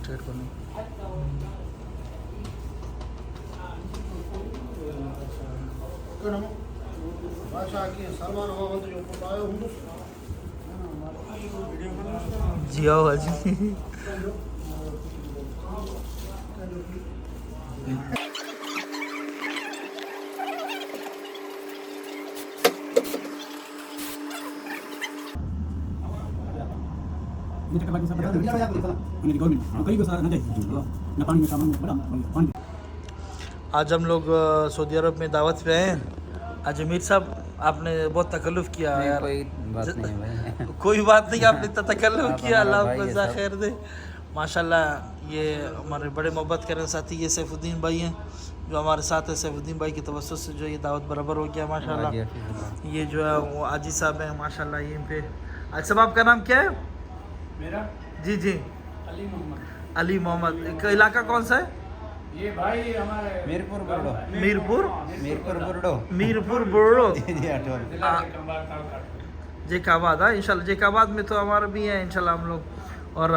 Trade करने। जी आओ हाजी। आज हम लोग सऊदी अरब में दावत पे आए हैं। आज अमीर साहब आपने बहुत तकल्लुफ़ किया यार। कोई बात नहीं भाई। कोई बात नहीं, आपने इतना तकल्लुफ़ किया, अल्लाह आपको जज़ा खैर दे। माशाल्लाह ये हमारे बड़े मोहब्बत करने साथी ये सैफुद्दीन भाई हैं जो हमारे साथ है। सैफुद्दीन भाई की तवज्जो से जो ये दावत बराबर हो गया माशाल्लाह। ये जो है वो आजी साहब हैं माशाल्लाह। यहीं पे आज साहब आपका नाम क्या है? मेरा जी जी अली मोहम्मद। अली मोहम्मद। इलाका कौन सा है? ये भाई हमारे मीरपुर बर्डो। मीरपुर मीरपुर बर्डो। मीरपुर बुर्रो जी अटोल। जिला जकंबार तालुका। जेकाबाद। हाँ इंशाल्लाह जेकाबाद में तो हमारा भी है इंशाल्लाह हम लोग। और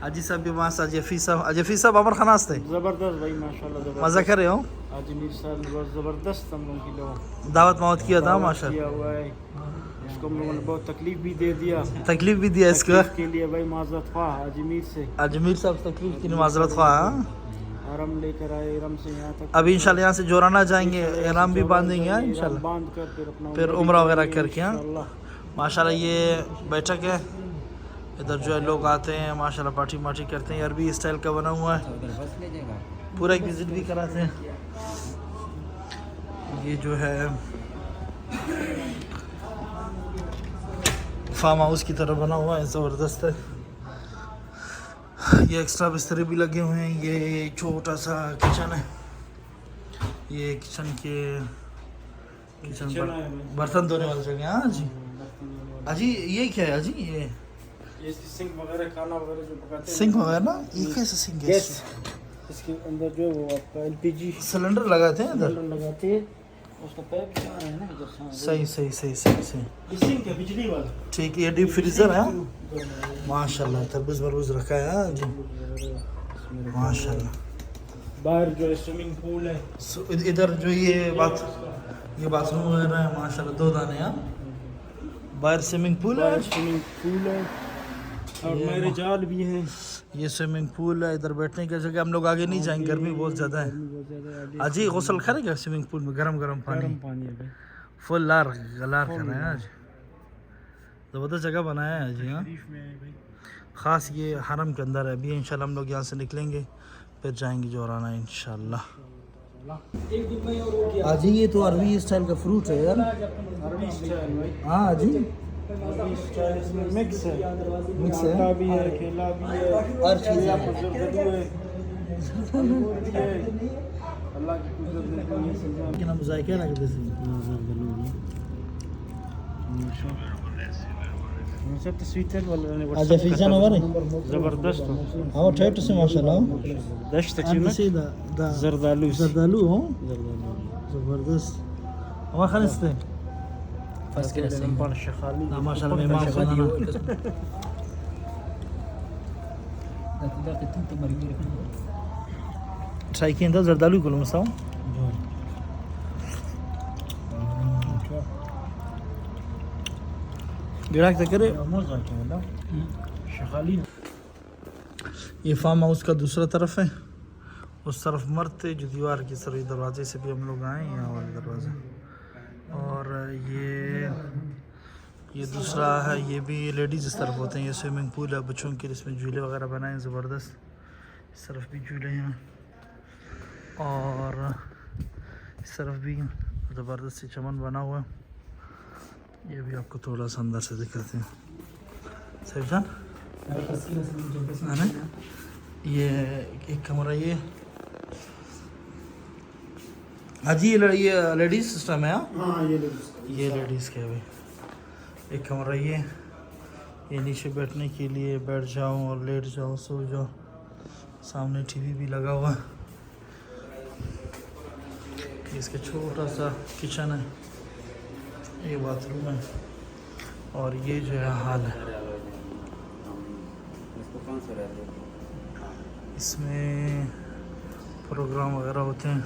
हाजी साहब भी वहाँ से अजफी साहब अमर खाना से जबरदस्त भाई माशाल्लाह जबरदस्त। मज़ा कर रहे हो? आज मीर साहब बहुत जबरदस्त हम लोगों की लोग दावत मावत किया था माशाल्लाह। किया हुआ है। उसको हम लोगों ने बहुत तकलीफ भी दे दिया। तकलीफ भी दिया इसको तकलीफ के लिए भाई माजरत ख्वाह अजमीर से। अजमीर साहब तकलीफ की माजरत ख्वाह। आराम लेकर आए इरम से यहाँ तक। अभी इंशाल्लाह यहाँ से जोराना जाएंगे, एहराम भी बांधेंगे हाँ इंशाल्लाह। बांध कर फिर अपना फिर उम्रा वगैरह करके हाँ इंशाल्लाह। माशाल्लाह। ये बैठक है, इधर जो है लोग आते हैं माशाल्लाह, पार्टी मार्टी करते हैं। अरबी स्टाइल का बना हुआ है, बस ले जाएगा। पूरा एक विजिट भी कराते हैं। ये जो है फार्म हाउस की तरह बना हुआ है, ज़बरदस्त है। ये एक्स्ट्रा बिस्तर भी लगे हुए हैं। ये छोटा सा किचन है। ये किचन पर बर्तन धोने वाली जगह है। हाँ जी अजी ये क्या है अजी? ये सिंक वगैरह खाना वगैरह जो पकाते हैं सिंक वगैरह ना, ये कैसे सिंक है? गैस इसके अंदर जो है वो आपका एलपीजी सिलेंडर लगाते हैं इधर। सिलेंडर लगाते हैं, उसका पाइप जा रहा है ना इधर से। सही सही सही सही सही ये सिंक है बिजली वाला। ठीक है। ये डीप फ्रीजर है माशाल्लाह। तरबूज मरबूज रखा है हाँ जी माशाल्लाह। बाहर जो है स्विमिंग पूल है। इधर जो ये बाथरूम वगैरह है माशाल्लाह। 2 दाने हाँ। बाहर स्विमिंग पूल है। बाहर स्विमिंग पूल है और मेरे जाल भी हैं। ये स्विमिंग पूल है। इधर बैठने की जगह। हम लोग आगे नहीं जाएंगे, गर्मी बहुत ज़्यादा है। अजी गसल करेगा स्विमिंग पूल में? गरम गरम पानी है भाई। फुल लार गलार कर रहे हैं आज। ज़बरदस्त जगह बनाया है जी हाँ। शरीफ में है भाई। ख़ास ये हरम के अंदर है। अभी इंशाल्लाह हम लोग यहाँ से निकलेंगे फिर जाएंगे जोराना इंशाल्लाह। एक दिन में और हो गया। अजी ये तो अरबी स्टाइल का फ्रूट है यार। अरबी स्टाइल भाई। हाँ अजी अरबी स्टाइल इसमें मिक्स है। मिक्स है। आटा भी है, केला भी है, हर चीज़ है। जरदलू है, अंगूर भी है। अल्लाह की कुदरत ने दी है समझा। कि ना मुज़ायका लग जैसे सब तो स्वीटर वाला अच्छा फीज़न होगा नहीं जबरदस्त हो। हाँ ठेठ से माशाल्लाह दश्त जरदालू जरदालू हो ज़बरदस्त हवा खालिस्ते फर्स्ट क्लास से। बड़ा शखाली ना माशाल्लाह मेहमान खाना ट्राई किया था जरदालू को मसाओ गिराक तक करे शखाली। ये फार्म हाउस का दूसरा तरफ है। उस तरफ मर्द थे जो दीवार की तरफ दरवाजे से भी हम लोग आए यहाँ वाले दरवाज़ा। और ये दूसरा है, ये भी लेडीज़ इस तरफ होते हैं। ये स्विमिंग पूल है बच्चों के, इसमें झूले वगैरह बनाए हैं ज़बरदस्त। इस तरफ भी झूले हैं और इस तरफ भी ज़बरदस्त से चमन बना हुआ है। ये भी आपको थोड़ा सा अंदर से दिखाते हैं सैफ जान है ना। ये एक कमरा ये हाजी ये लेडीज़ सिस्टम है हाँ। ये लेडीज़ के भाई एक कमरा ये नीचे बैठने के लिए बैठ जाओ और लेट जाओ सो जाओ। सामने टीवी भी लगा हुआ है। इसका छोटा सा किचन है, ये बाथरूम है और ये जो है हाल है। इसमें प्रोग्राम वगैरह होते हैं।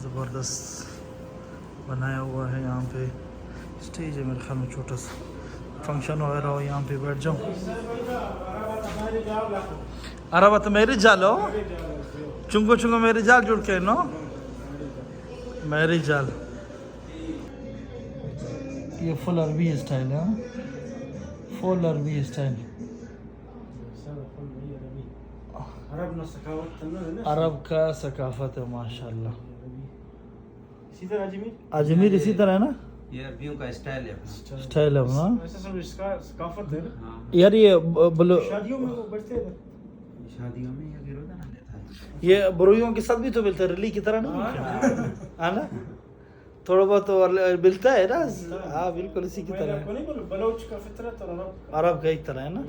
ज़बरदस्त बनाया हुआ है। यहाँ पे स्टेज है मेरे ख्याल में, छोटा सा फंक्शन वगैरह हो, यहाँ पे बैठ जाऊँ। अरे बात मेरी जाल हो, चुंगो चुंगो मेरी जाल जुड़ के नो, मेरी जाल। ये फुल अरबी स्टाइल है, फुल अरबी स्टाइल। अरब का सकाफत है माशाल्लाह। इसी तरह अजमेर, अजमेर इसी तरह है ना, ये अरबियों का स्टाइल है अपना। स्टाइल है ना ऐसा सब इसका सकाफत है ना। हाँ, यार। ये बोलो, शादियों में वो बजते हैं। शादियों में ये गिरोदा ना लेता है। ये बरूइयों के साथ भी तो मिलता है, रली की तरह नहीं है ना, थोड़ा बहुत तो मिलता है ना। हाँ बिल्कुल इसी की तरह आपको नहीं बोलूं, बलोच का फितरत और अरब का एक तरह है ना।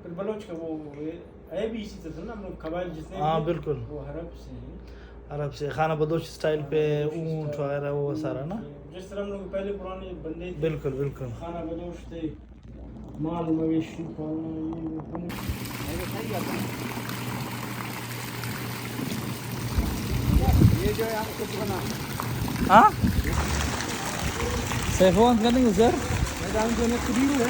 फिर बलोच का वो है भी इसी तरह ना, हम लोग कबाइल जितने हाँ भी बिल्कुल, वो अरब से हैं। अरब से खाना बदोश स्टाइल पे ऊंट वगैरह वो सारा ना। जिस तरह हम लोग पहले पुराने बंदे थे, बिल्कुल बिल्कुल। खाना बदोश थे, माल मवेशी पालना, ये जो है आपको बना हाँ सैफोन का नहीं सर मैदान जो है कबीर है।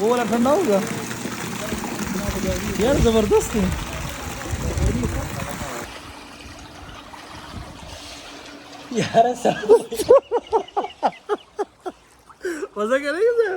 वो वाला ठंडा होगा यार, जबरदस्त है। यार ऐसा मजा करेंगे सर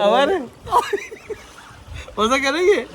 हमारे मजा करेंगे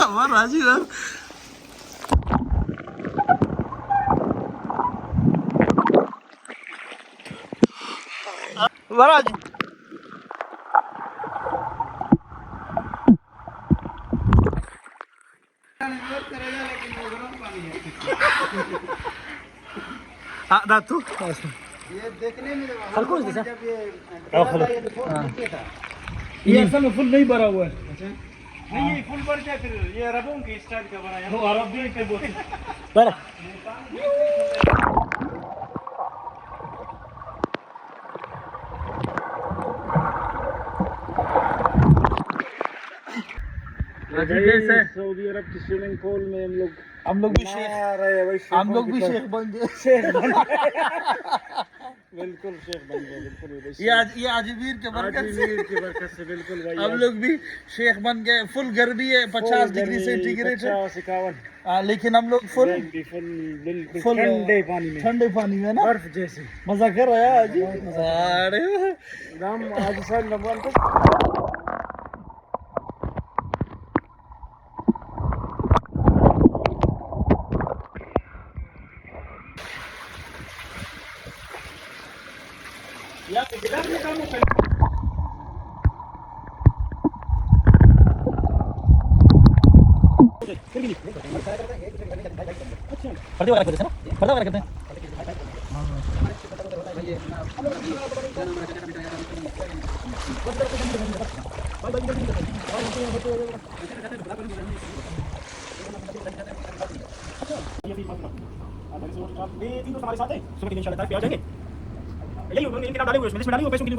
हमारा राजी है। महाराज हाँ दातू ये देखने में खलकोश जैसा जब ये ये असल में फुल नहीं भरा हुआ है। नहीं ये फुल भर क्या फिर ये अरबों के स्टाइल का बनाया वो अरब भी के बोलते बड़ा जैसे सऊदी अरब की स्विमिंग पूल में हम लोग भी शेख, हम लोग भी शेख बन गए। बिल्कुल शेख बन गए बिल्कुल ये अजमेर के बरकत से अजमेर की बरकत से बिल्कुल भाई हम लोग भी शेख बन गए। फुल गर्मी है, 50 डिग्री सेंटीग्रेड है, 50-51 लेकिन हम लोग फुल बिल्कुल फुल ठंडे पानी में ठंडे पानी में ना बर्फ जैसे मजा कर रहा है आज। अरे राम आज साल नवान को या गिलास में काम होता है पर्दे वगैरह करते हैं ना, पर्दा वगैरह करते हैं। ये तीन दोस्त हमारे साथ हैं, सुबह के दिन इंशाल्लाह तारीफ पे आ जाएंगे। यही उन्होंने इनके नाम डाले हुए इसमें, लिस्ट में डाले हुए पैसों के लिए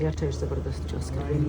यार जबरदस्त चस्का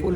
फुल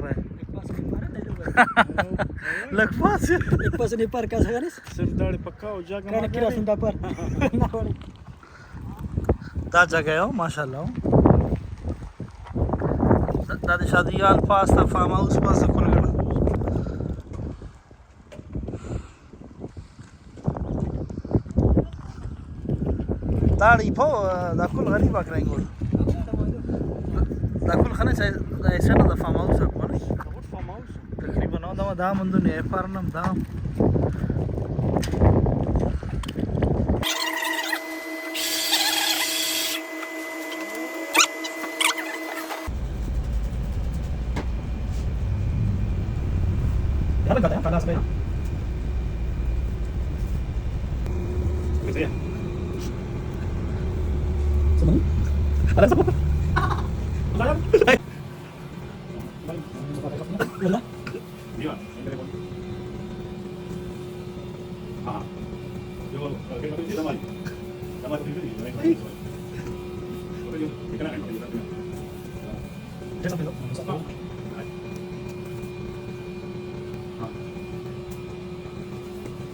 रहा है लग पास एक पास नहीं पार का सगानिस सरदार पक्का हो जाएगा क्या किरा सुनता पर दा जगह हो माशाल्लाह दादी शादी याल पास था फार्म हाउस पास खुल गया दाढ़ी पो दा कुल गरीब करेंगे दा कुल खाने से ऐसे ना दा फार्म हाउस है कौन तकरीबन 9 दाम अंदर ने फार्म नाम दाम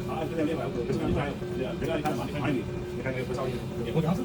啊，这边没买过，这边你看，这个你看嘛，你看哪里？你看那个不烧烟，也不讲是。